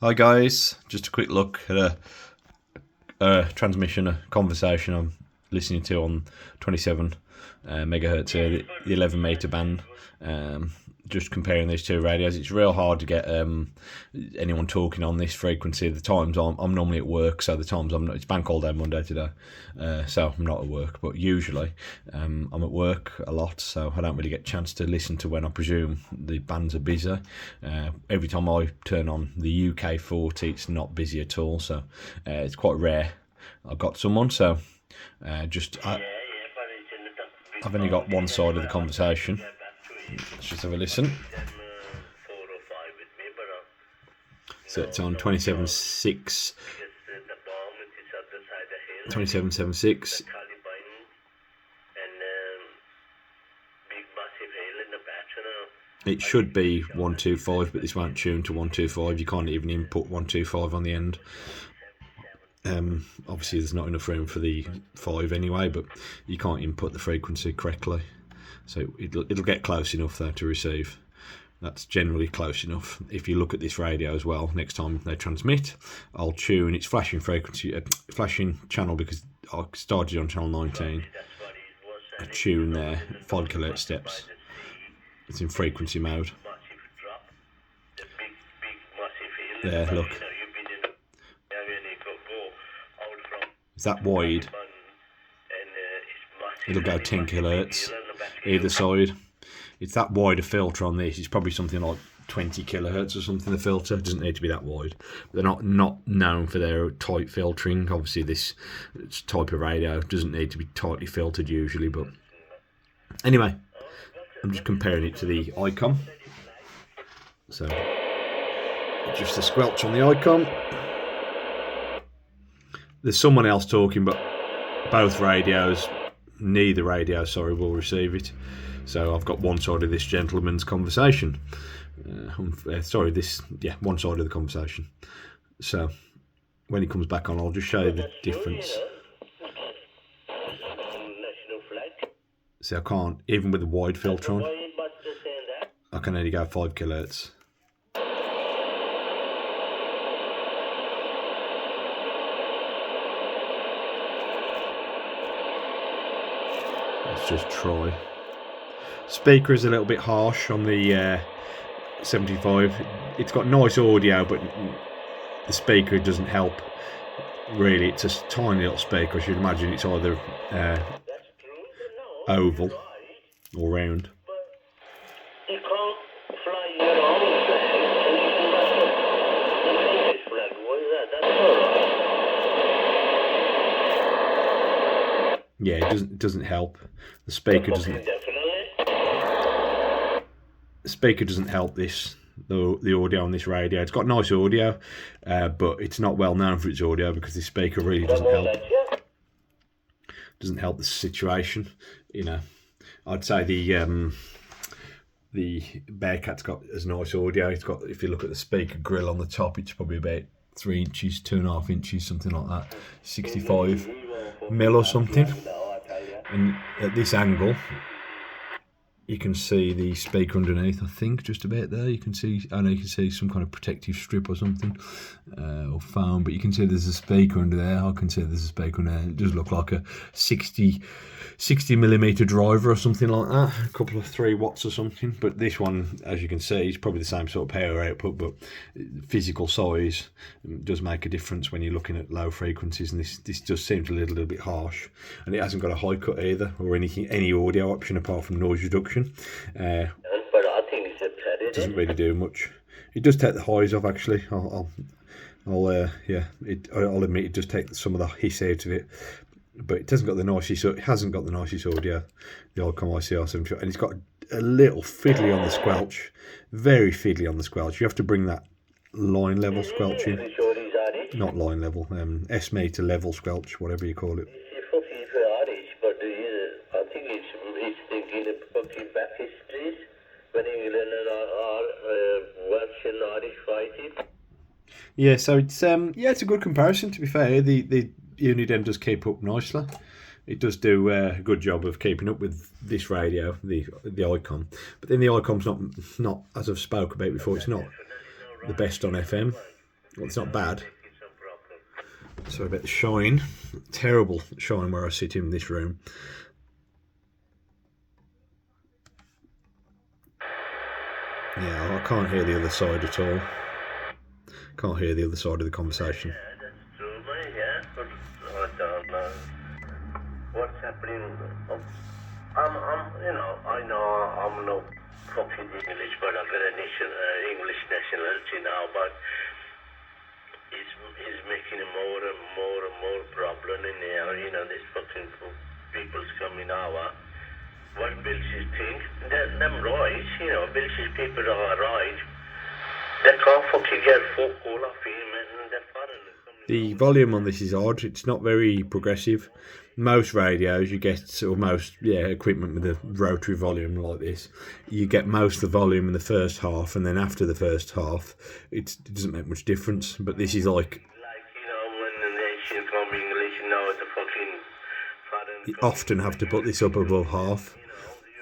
Hi guys, just a quick look at a transmission, a conversation I'm listening to on 27 megahertz here, the 11 meter band. Just comparing these two radios, it's real hard to get anyone talking on this frequency. The times I'm normally at work, so the times I'm not, it's bank holiday Monday today, so I'm not at work. But usually I'm at work a lot, so I don't really get a chance to listen to when I presume the bands are busy. Every time I turn on the UK 40, it's not busy at all, so it's quite rare I've got someone. So I've only got one side of the conversation. Let's just have a listen. So it's on 27.6, 27.76. It should be 125, but this won't tune to 125. You can't even input 125 on the end. Obviously there's not enough room for the 5 anyway, but you can't input the frequency correctly. So it'll get close enough though to receive. That's generally close enough. If you look at this radio as well, next time they transmit, I'll tune its flashing frequency, flashing channel, because I started on channel 19. I tune there, 5 kHz steps. It's in frequency mode. There, look. It's that wide. It'll go 10 kHz either side. It's that wide a filter on this. It's probably something like 20 kHz or something. The filter it doesn't need to be that wide. They're not known for their tight filtering. Obviously this type of radio doesn't need to be tightly filtered usually, but anyway, I'm just comparing it to the Icom. So just a squelch on the Icom. There's someone else talking, but neither radio, will receive it. So I've got one side of this gentleman's conversation. One side of the conversation. So when he comes back on, I'll just show you the difference. See, I can't, even with the wide filter on, I can only go 5 kHz. Let's just try. Speaker is a little bit harsh on the 75. It's got nice audio, but the speaker doesn't help really. It's a tiny little speaker. I should imagine it's either oval or round. Yeah, it doesn't help. The speaker doesn't help this. The audio on this radio. It's got nice audio, but it's not well known for its audio because the speaker really doesn't help. Doesn't help the situation. You know, I'd say the Bearcat's got as nice audio. It's got, if you look at the speaker grill on the top, it's probably about 3 inches, 2.5 inches, something like that. 65 mil or something. And at this angle, you can see the speaker underneath, I think, just about there. You can see, I know you can see some kind of protective strip or something, or foam, but you can see there's a speaker under there. I can see there's a speaker under there. It does look like a 60mm driver or something like that, a couple of 3 watts or something. But this one, as you can see, is probably the same sort of power output, but physical size does make a difference when you're looking at low frequencies, and this just seems a little bit harsh. And it hasn't got a high cut either, or any audio option apart from noise reduction. It doesn't really do much. It does take the highs off, actually. I'll admit it does take some of the hiss out of it, but it hasn't got the nicest audio, the Icom IC-R75, and it's got a little fiddly on the squelch, very fiddly on the squelch. You have to bring that line level squelch in, not line level, S meter level squelch, whatever you call it. Yeah, so it's it's a good comparison, to be fair. The Uniden does keep up nicely. It does do a good job of keeping up with this radio, the Icom. But then the Icom's not, as I've spoke about before, it's not the best on FM. Well, it's not bad. Sorry about the shine. Terrible shine where I sit in this room. Yeah, I can't hear the other side at all. Can't hear the other side of the conversation. Yeah, that's true, mate. Yeah, but I don't know what's happening. I know I'm no fucking English, but I've got an English nationality now. But it's making a more and more problem in here. You know, these fucking people's coming over. What Belgians think, them right. You know, Belgian people are right. They can't fucking get fuck all of him, and they're foreigners. The volume on this is odd. It's not very progressive. Most radios you get, or most equipment with a rotary volume like this, you get most of the volume in the first half, and then after the first half, it doesn't make much difference. But this is like you know, when the nation come English, you know, the fucking foreign. you often have to put this up above half.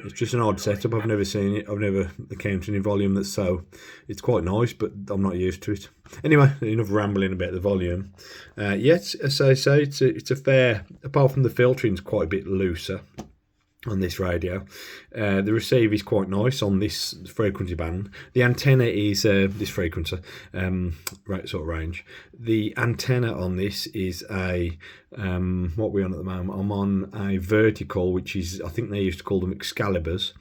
It's just an odd setup. I've never seen it. I've never encountered any volume that's so. It's quite nice, but I'm not used to it. Anyway, enough rambling about the volume. Yes, as I say, it's a fair. Apart from the filtering's quite a bit looser on this radio. The receiver is quite nice on this frequency band. The antenna is this frequency sort of range. The antenna on this is a what we're on at the moment. I'm on a vertical, which is, I think they used to call them Excaliburs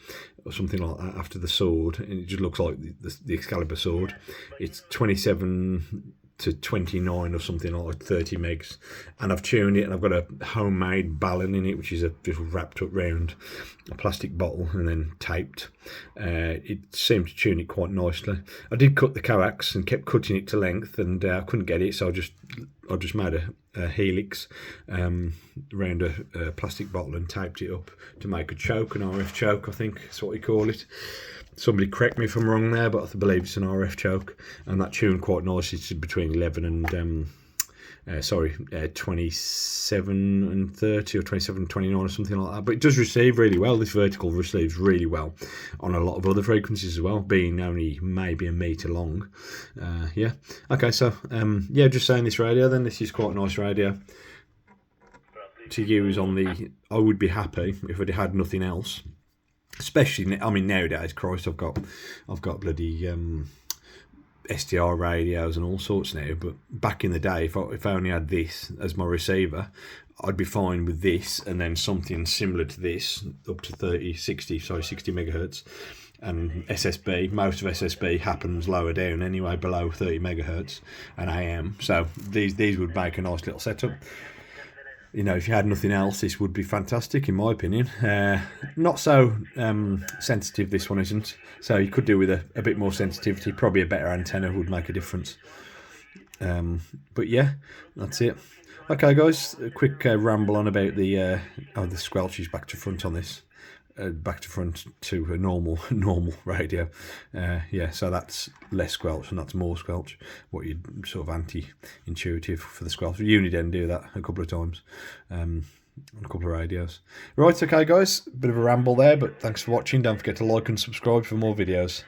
or something like that after the sword, and it just looks like the Excalibur sword. It's 27 to 29 or something, like 30 megs, and I've tuned it, and I've got a homemade balun in it, which is just wrapped up round a plastic bottle and then taped. It seemed to tune it quite nicely. I did cut the coax and kept cutting it to length, and I couldn't get it, so I just made a helix around a plastic bottle and taped it up to make a choke, an RF choke, I think that's what we call it. Somebody correct me if I'm wrong there, but I believe it's an RF choke, and that tuned quite nicely. It's between 11 and 27 and 30 or 27 and 29 or something like that. But it does receive really well. This vertical receives really well on a lot of other frequencies as well, being only maybe a metre long. Yeah. Okay, so yeah, just saying this radio then. This is quite a nice radio to use on the. I would be happy if it had nothing else. Especially, I mean, nowadays, Christ, I've got bloody SDR radios and all sorts now. But back in the day, if I only had this as my receiver, I'd be fine with this, and then something similar to this, up to 60 megahertz. And SSB, most of SSB happens lower down anyway, below 30 megahertz and AM. So these would make a nice little setup. You know, if you had nothing else, this would be fantastic, in my opinion. Not so sensitive, this one isn't. So you could do with a bit more sensitivity. Probably a better antenna would make a difference. But yeah, that's it. Okay, guys, a quick ramble on about the squelch is back to front on this. Back to front to a normal radio. Yeah, so that's less squelch and that's more squelch. What you'd sort of anti-intuitive for the squelch. Uniden do that a couple of times on a couple of radios. Right, okay, guys, bit of a ramble there, but thanks for watching. Don't forget to like and subscribe for more videos.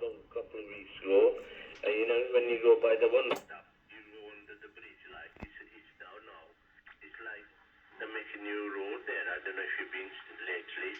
A couple of weeks ago, and you know, when you go by the one stop, you go under the bridge, like it's down now. It's like they're making a new road there. I don't know if you've been lately.